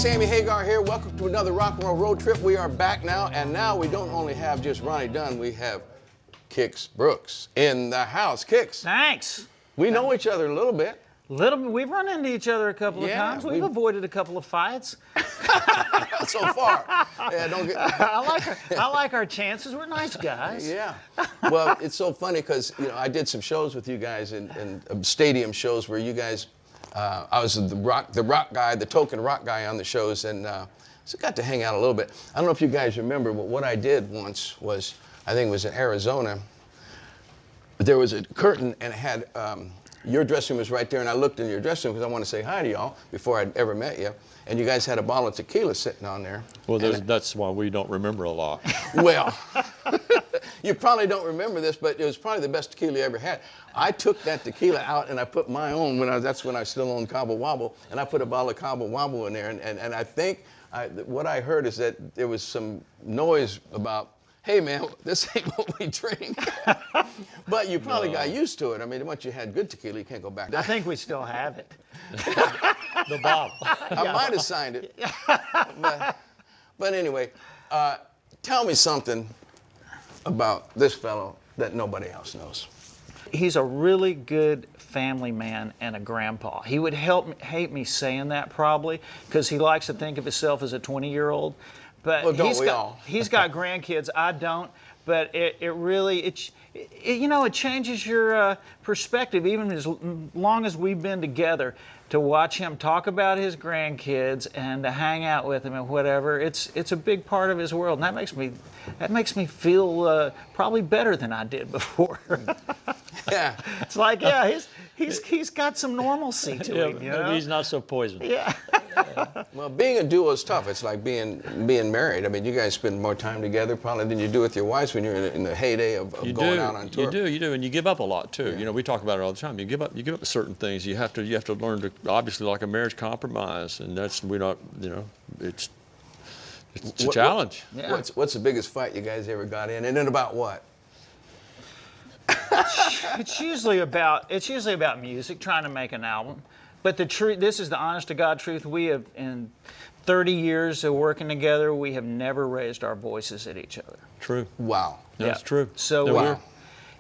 Sammy Hagar here. Welcome to another rock and roll road trip. We are back now, and now we don't only have just Ronnie Dunn, we have Kix Brooks in the house. Kix. Thanks. We know each other a little bit. We've run into each other a couple of times. We've avoided a couple of fights. So far. Yeah, don't get... I like our chances. We're nice guys. Yeah. Well, it's so funny because I did some shows with you guys in stadium shows where you guys. I was the rock guy, the token rock guy on the shows, and so got to hang out a little bit. I don't know if you guys remember, but what I did once was, I think it was in Arizona. There was a curtain, and it had your dressing room was right there, and I looked in your dressing room because I wanted to say hi to y'all before I'd ever met you, and you guys had a bottle of tequila sitting on there. Well, that's why we don't remember a lot. Well, you probably don't remember this, but it was probably the best tequila you ever had. I took that tequila out and I put my own, that's when I still owned Cabo Wabo, and I put a bottle of Cabo Wabo in there, and I think what I heard is that there was some noise about, hey man, this ain't what we drink. But you probably got used to it. I mean, once you had good tequila, you can't go back. I think we still have it. The bottle. I might have signed it. But anyway, tell me something about this fellow that nobody else knows. He's a really good family man and a grandpa. He would hate me saying that probably because he likes to think of himself as a 20-year-old. But well, don't we all? He's got grandkids. I don't. But it really changes your perspective, even as long as we've been together, to watch him talk about his grandkids and to hang out with him and whatever. It's a big part of his world, and that makes me feel probably better than I did before. Yeah. It's like, he's got some normalcy to him. You know? Maybe he's not so poisoned. Yeah. Well, being a duo is tough. It's like being married. I mean, you guys spend more time together probably than you do with your wives when you're in the heyday of going out on tour. You do, and you give up a lot too. Yeah. We talk about it all the time. You give up certain things. You have to learn to, obviously, like a marriage compromise, and it's a challenge. Yeah. What's the biggest fight you guys ever got in, and then about what? It's usually about music, trying to make an album. But the truth, this is the honest to God truth. We have, in 30 years of working together, we have never raised our voices at each other. True. Wow. That's true. So wow.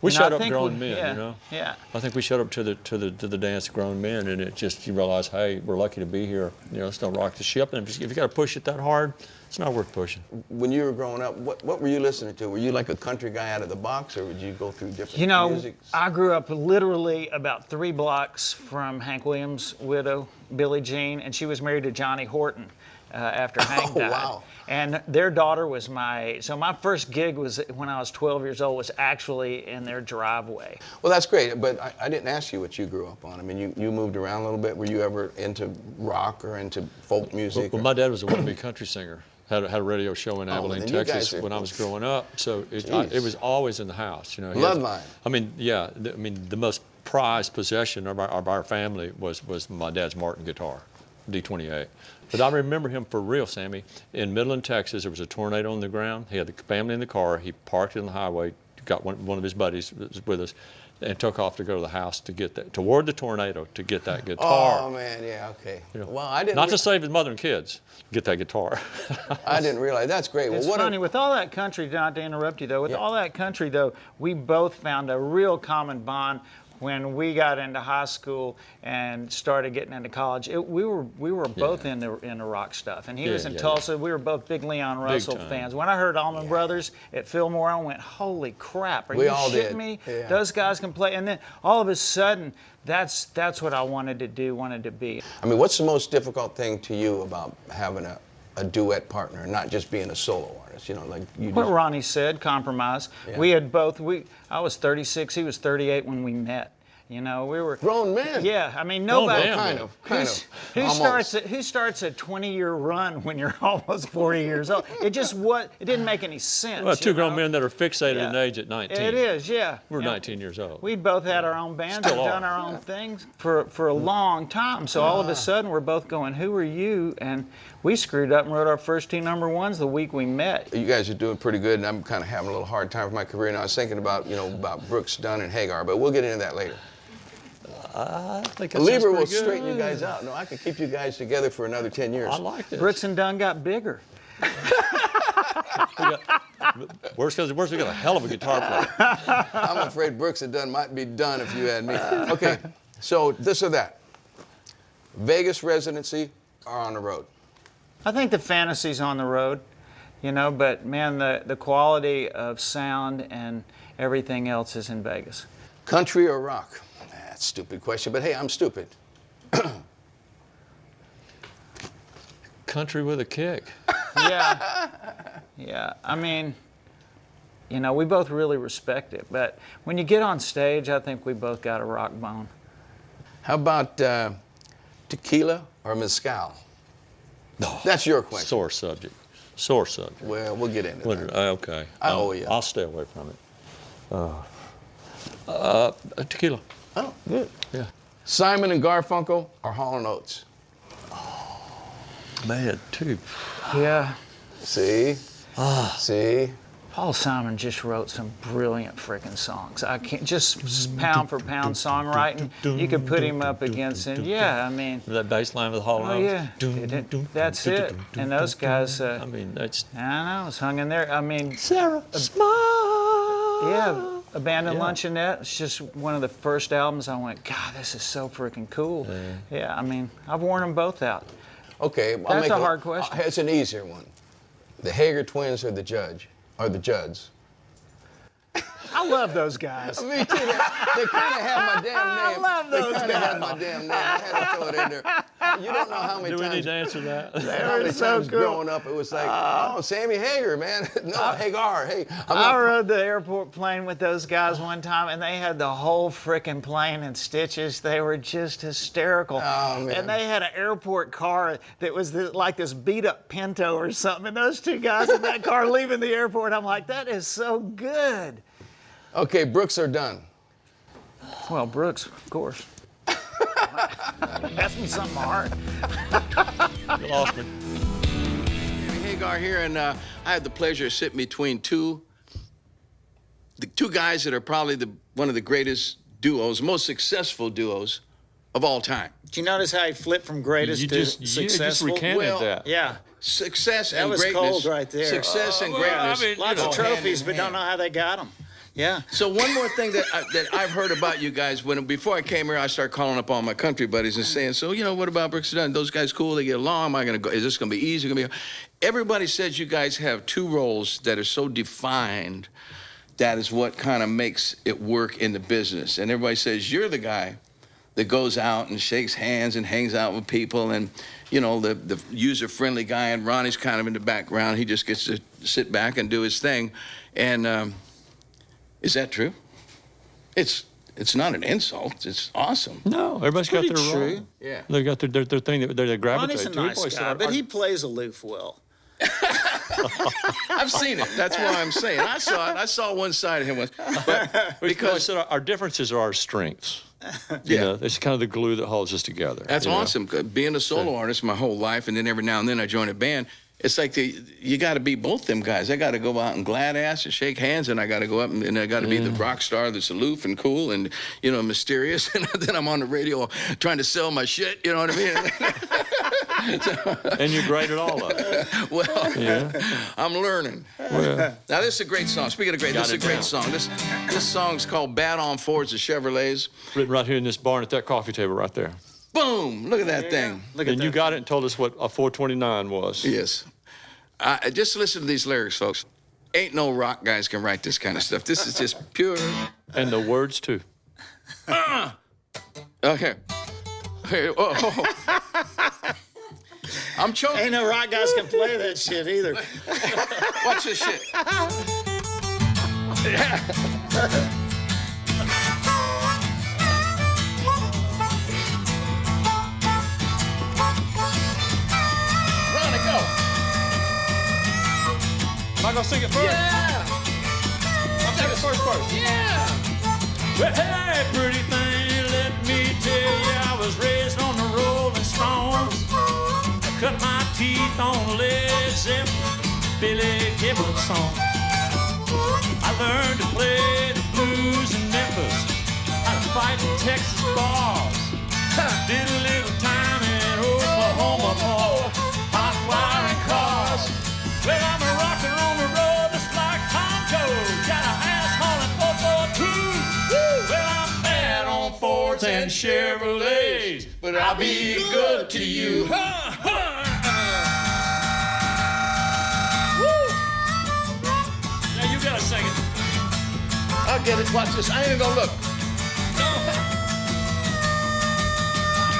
We shut up grown men, Yeah. I think we shut up to the dance grown men, and it just, you realize, hey, we're lucky to be here. Let's don't rock the ship. And if you got to push it that hard, it's not worth pushing. When you were growing up, what were you listening to? Were you like a country guy out of the box, or would you go through different musics? I grew up literally about 3 blocks from Hank Williams' widow, Billie Jean, and she was married to Johnny Horton after Hank died. Wow. And their daughter was my first gig was when I was 12 years old, was actually in their driveway. Well, that's great, but I didn't ask you what you grew up on. I mean, you moved around a little bit. Were you ever into rock or into folk music? Well, my dad was a wannabe country singer. Had a radio show in Abilene, Texas when I was growing up. So it was always in the house. Bloodline. The most prized possession of our family was my dad's Martin guitar, D28. But I remember him for real, Sammy. In Midland, Texas, there was a tornado on the ground. He had the family in the car. He parked it on the highway, got one of his buddies that was with us, and took off to go to the house to get that, toward the tornado, to get that guitar. Oh man, yeah, okay. Well, I didn't. Not to save his mother and kids, get that guitar. I didn't realize. That's great. It's funny, with all that country, not to interrupt you though, all that country though, we both found a real common bond when we got into high school and started getting into college. We were both in the rock stuff, and he was in Tulsa. We were both big Leon Russell fans. When I heard Allman Brothers at Fillmore, I went, "Holy crap! Are you shitting me? Yeah. Those guys can play." And then all of a sudden, that's what I wanted to do, wanted to be. I mean, what's the most difficult thing to you about having a duet partner, not just being a solo artist? What Ronnie said, compromise. Yeah. We had both. I was 36, he was 38 when we met. We were grown men. Yeah, I mean, nobody kind of. Who starts a 20-year run when you're almost 40 years old? It didn't make any sense. Well, two grown men that are fixated in age at 19. It is, yeah. We're 19 years old. We both had our own bands and done our own things for a long time. So all of a sudden, we're both going, "Who are you?" And we screwed up and wrote our first 2 #1s the week we met. You guys are doing pretty good, and I'm kind of having a little hard time with my career. And I was thinking about, about Brooks, Dunn, and Hagar, but we'll get into that later. I think A that sounds Lieber will pretty good. straighten you guys out. No, I can keep you guys together for another 10 years. I like this. Brooks and Dunn got bigger. Worst we got a hell of a guitar player. I'm afraid Brooks and Dunn might be done if you had me. Okay, so this or that. Vegas residency or on the road? I think the fantasy's on the road, you know, but man, the quality of sound and everything else is in Vegas. Country or rock? That's a stupid question, but hey, I'm stupid. Country with a kick. Yeah. Yeah. I mean, you know, we both really respect it, but when you get on stage, I think we both got a rock bone. How about tequila or mezcal? No. That's your question. Sore subject. Sore subject. Well, we'll get into that. Okay. I owe you. I'll stay away from it. Tequila. Oh, good. Yeah. Simon and Garfunkel or Hall & Oates? Man, too. Yeah. See? See? Paul Simon just wrote some brilliant freaking songs. I can't just pound for pound songwriting. You could put him up against it. Yeah, I mean. That bass line with Hall & Oh Oates. yeah, that's it. And those guys. I mean, that's. I know, it's hung in there. I mean, Sarah, smile. yeah, Abandoned Yeah. Luncheonette. It's just one of the first albums I went, God, this is so freaking cool. Yeah, I mean, I've worn them both out. Okay, That's a hard question. It's an easier one. The Hagar twins or the Judge? Or the Judds? I love those guys. Me too. They kind of have my damn name. I love those They kind of have my damn name. I had to throw it in there. You don't know how many Do we times. need to answer that? How many so times cool. growing up it was like, oh, Sammy Hagar, man. No, Hagar. Hey, I rode the airport plane with those guys one time, and they had the whole frickin' plane in stitches. They were just hysterical. Oh, man. And they had an airport car that was like this beat-up Pinto or something. And those two guys in that car leaving the airport, I'm like, that is so good. Okay, Brooks or Dunn? Well, Brooks, of course. Ask me something hard. You lost me. Sammy Hagar here, and I had the pleasure of sitting between the two guys that are probably one of the greatest duos, most successful duos of all time. Did you notice how he flipped from greatest You to just successful? recanted Well, that. Yeah. Success That and was greatness. cold right there. Success and well, I greatness. mean, Lots of go hand trophies, in but don't hand. know how they got them. Yeah. So one more thing that I've heard about you guys, before I came here, I started calling up all my country buddies and saying, so, you know, what about Brooks and Dunn? Those guys cool, they get along, am I gonna go, is this gonna be easy? Everybody says you guys have two roles that are so defined, that is what kind of makes it work in the business. And everybody says you're the guy that goes out and shakes hands and hangs out with people, and you know, the user-friendly guy, and Ronnie's kind of in the background. He just gets to sit back and do his thing. And is that true? It's not an insult. It's awesome. No, everybody's got Pretty their true. role. Yeah. They got their thing that they gravitate Ronnie's a to. nice Boys, guy, our- but our- he plays aloof well. I've seen it. That's what I'm saying. I saw it. I saw one side of him once. But because said our differences are our strengths. You Yeah. know, it's kind of the glue that holds us together. That's you know? awesome. Being a solo artist my whole life, and then every now and then I join a band. It's like you got to be both them guys. I got to go out and glad ass and shake hands, and I got to go up and I got to be the rock star that's aloof and cool and, you know, mysterious. And then I'm on the radio trying to sell my shit. You know what I mean? And you're great at all of it. Well, Yeah. I'm learning. Well, Now, this is a great song. Speaking of great, this is a Got it great down. song. This song's called Bad on Fords, the Chevrolets. written right here in this barn at that coffee table right there. Boom! Look at that thing. Look And you got it and told us what a 429 was. Yes. Just listen to these lyrics, folks. Ain't no rock guys can write this kind of stuff. This is just pure. And the words too. Okay. Hey, oh. I'm choking. Ain't no rock guys can play that shit either. Watch this shit. Ronnie, go. Am I gonna sing it first? Yeah. I'll sing the first part. Yeah. Well, hey, pretty thing, let me tell you, I was raised on the Rolling Stones. I cut my teeth on Led Zeppelin, Billy Gibbons song. I learned to play the blues in Memphis. Had a fighting Texas bars. Did a little time in Oklahoma for hot wiring cars. Well, I'm a rocker on the road just like Tom Jones. Got a ass hauling 442. Well, I'm bad on Fords and Chevrolets, but I'll be good to you. Now you gotta sing it. I'll get it. Watch this. I ain't even gonna look.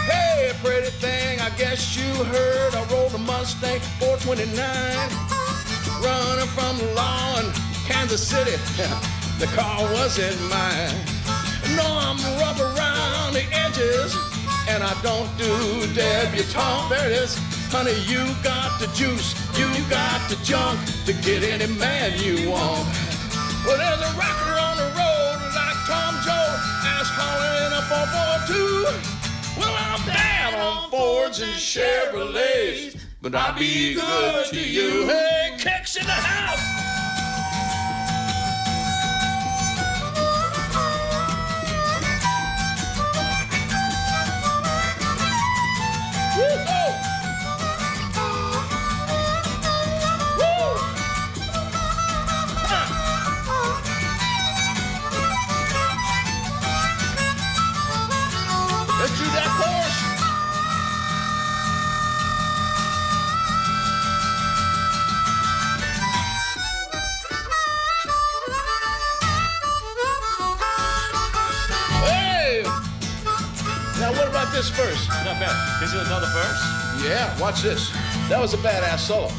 Hey, pretty thing, I guess you heard I rode a Mustang 429, running from the law in Kansas City. The car wasn't mine. No, I'm rough around the edges, and I don't do debutante. There it is. Honey, you got the juice, you got the junk to get any man you want. Well, there's a rocker on the road like Tom Jones, ass hauling a 442. Well, I'm bad on Fords and Chevrolets, but I'll be good to you. Hey, kicks in the house! Woo! Oh. Woo! Let's do that chorus. Hey! Now what about this verse? Not bad. Is it another verse? Yeah, watch this. That was a badass solo.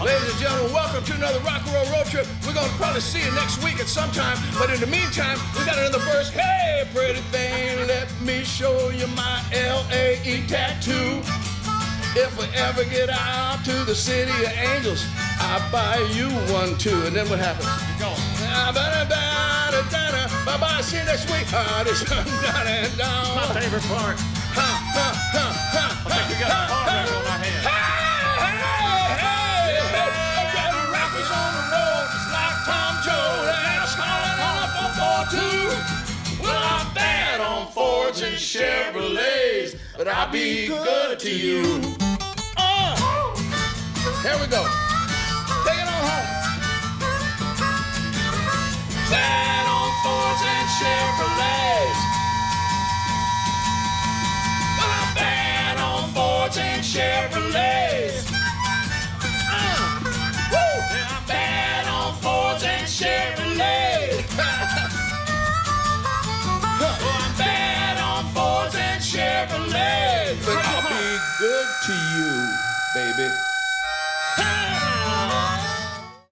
Ladies and gentlemen, welcome to another rock and roll road trip. We're gonna probably see you next week at some time, but in the meantime, we got another verse. Hey, pretty thing, let me show you my L.A.E. tattoo. If we ever get out to the city of angels, I'll buy you one too. And then what happens? Keep going. Bye-bye, see you next week. This My favorite part. I think we got a car wreck on our hands. Rockers on the road, just like Tom Jones, ass hauling on a 442. Well, I'm bad on Fords and Chevrolets, but I'll be good to you. Here we go. Take it on home. Bad on Fords and Chevrolets. Well, I'm bad on Fords and Chevrolets. I'm bad on Fords and Chevrolets. I'm bad on Fords and Chevrolets. But I'll be good to you, baby.